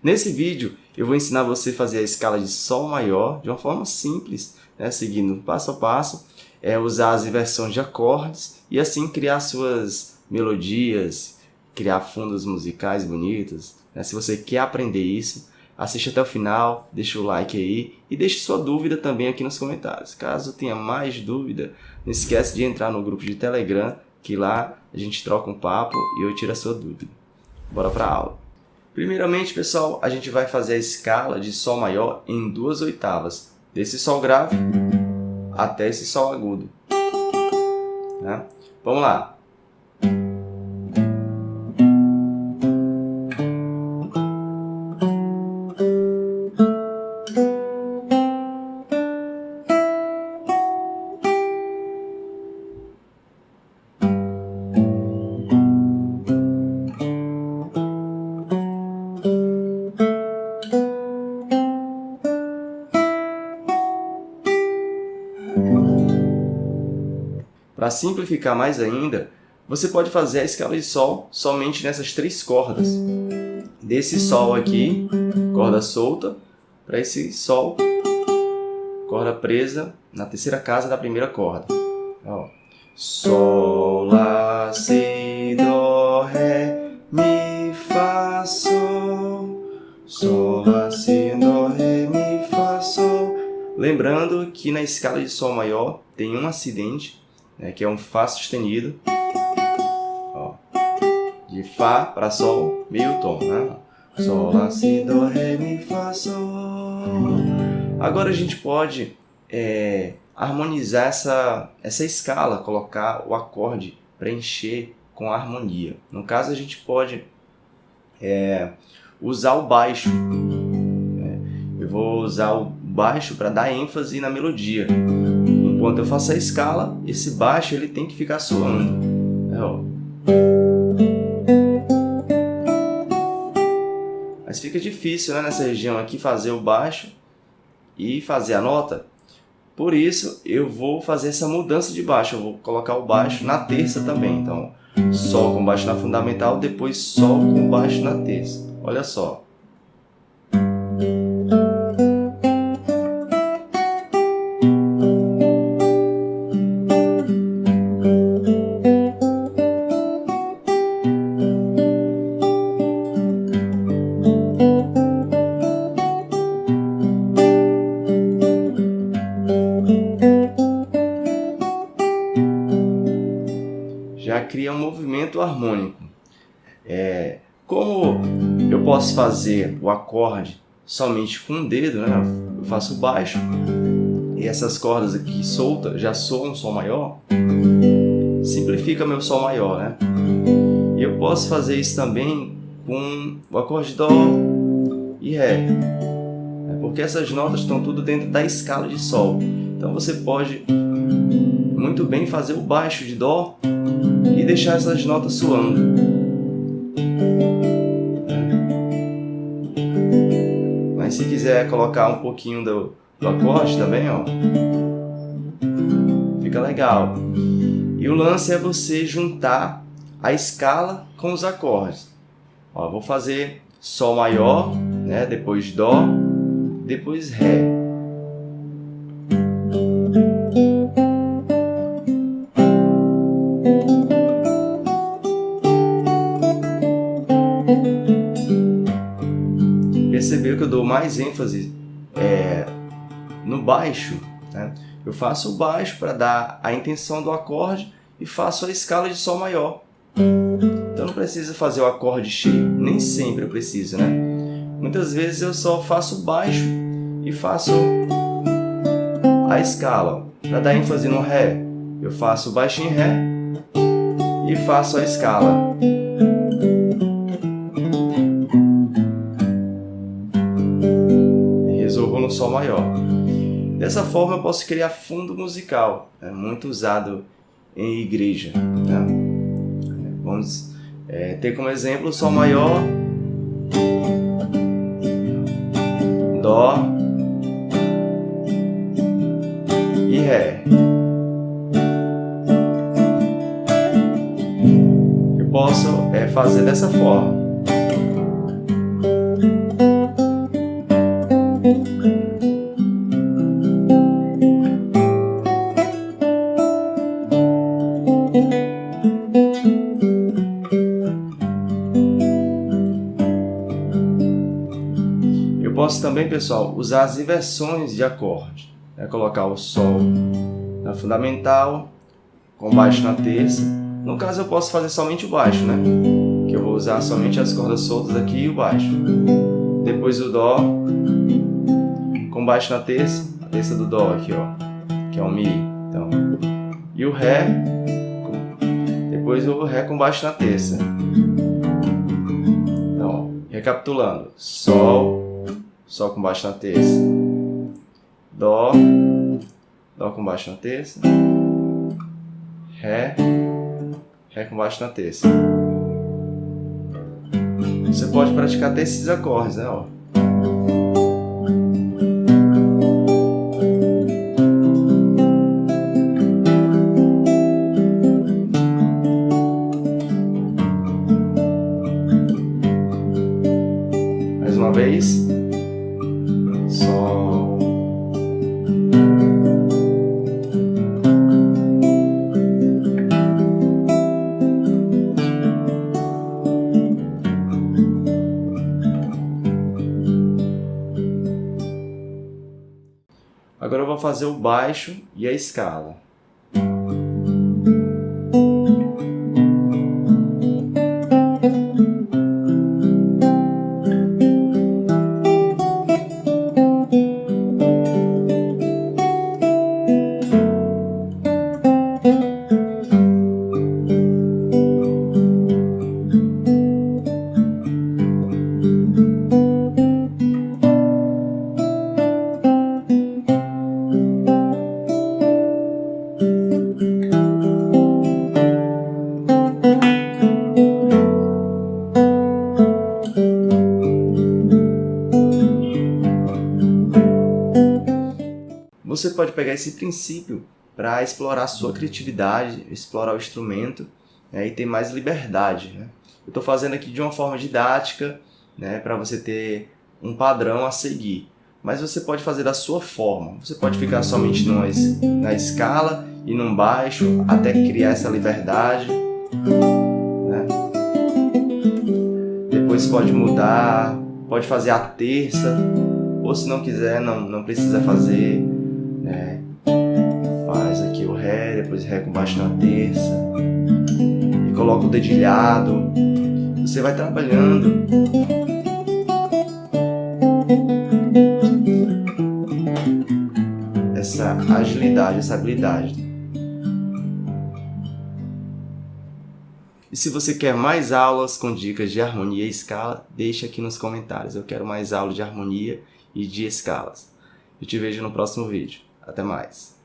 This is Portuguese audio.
Nesse vídeo eu vou ensinar você a fazer a escala de Sol maior de uma forma simples, né? Seguindo passo a passo, usar as inversões de acordes e assim criar suas melodias, criar fundos musicais bonitos, né? Se você quer aprender isso, assiste até o final, deixa o like aí e deixe sua dúvida também aqui nos comentários. Caso tenha mais dúvida, não esquece de entrar no grupo de Telegram, que lá a gente troca um papo e eu tiro a sua dúvida. Bora para a aula. Primeiramente, pessoal, a gente vai fazer a escala de Sol maior em 2 oitavas, desse Sol grave até esse Sol agudo, né? Vamos lá. Para simplificar mais ainda, você pode fazer a escala de Sol somente nessas 3 cordas. Desse Sol aqui, corda solta, para esse Sol, corda presa na terceira casa da primeira corda. Ó. Sol, Lá, Si, Dó, Ré, Mi, Fá, Sol. Sol, Lá, Si, Dó, Ré, Mi, Fá, Sol. Lembrando que na escala de Sol maior tem um acidente, né, que é um Fá sustenido. Ó, de Fá para Sol, meio tom, né? Sol, Lá, Si, Dó, Ré, Mi, Fá, Sol. Agora a gente pode harmonizar essa escala, colocar o acorde, preencher com a harmonia. No caso, a gente pode usar o baixo. Eu vou usar o baixo para dar ênfase na melodia. Enquanto eu faço a escala, esse baixo ele tem que ficar soando. Mas fica difícil, né, nessa região aqui fazer o baixo e fazer a nota. Por isso eu vou fazer essa mudança de baixo. Eu vou colocar o baixo na terça também. Então, Sol com baixo na fundamental, depois Sol com baixo na terça. Olha só. Já cria um movimento harmônico. Como eu posso fazer o acorde somente com um dedo, né? Eu faço baixo e essas cordas aqui soltas já soam um Sol maior, simplifica meu Sol maior, né? E eu posso fazer isso também com o acorde Dó e Ré, porque essas notas estão tudo dentro da escala de Sol. Então você pode muito bem fazer o baixo de Dó e deixar essas notas soando. Mas se quiser colocar um pouquinho do acorde também, ó, fica legal. E o lance é você juntar a escala com os acordes. Ó, vou fazer Sol maior, né, depois Dó, depois Ré. Percebeu que eu dou mais ênfase no baixo, né? Eu faço o baixo para dar a intenção do acorde e faço a escala de Sol maior. Então não precisa fazer o acorde cheio, nem sempre eu preciso, né? Muitas vezes eu só faço baixo e faço a escala. Para dar ênfase no Ré, eu faço baixo em Ré e faço a escala. Resolvo no Sol maior. Dessa forma eu posso criar fundo musical, muito usado em igreja, né? Vamos ter como exemplo o Sol maior, Dó e Ré. Eu posso fazer dessa forma. posso também, pessoal, usar as inversões de acorde. Colocar o Sol na fundamental, com baixo na terça. No caso eu posso fazer somente o baixo, né? Que eu vou usar somente as cordas soltas aqui e o baixo. Depois o Dó, com baixo na terça, a terça do Dó aqui, ó, que é o Mi. Então, e o Ré, depois o Ré com baixo na terça. Então, recapitulando: Sol, Sol com baixo na terça, Dó, Dó com baixo na terça, Ré, Ré com baixo na terça. Você pode praticar até esses acordes, né? Ó. Mais uma vez. Sol. Agora eu vou fazer o baixo e a escala. Você pode pegar esse princípio para explorar a sua criatividade, explorar o instrumento, né, e ter mais liberdade, né? Eu estou fazendo aqui de uma forma didática, né, para você ter um padrão a seguir. Mas você pode fazer da sua forma. Você pode ficar somente na escala e num baixo até criar essa liberdade, né? Depois pode mudar, pode fazer a terça, ou se não quiser, não precisa fazer, né? Faz aqui o Ré, depois Ré com baixo na terça e coloca o dedilhado. Você vai trabalhando essa agilidade, essa habilidade. E se você quer mais aulas com dicas de harmonia e escala, deixa aqui nos comentários. Eu quero mais aulas de harmonia e de escalas. Eu te vejo no próximo vídeo. Até mais!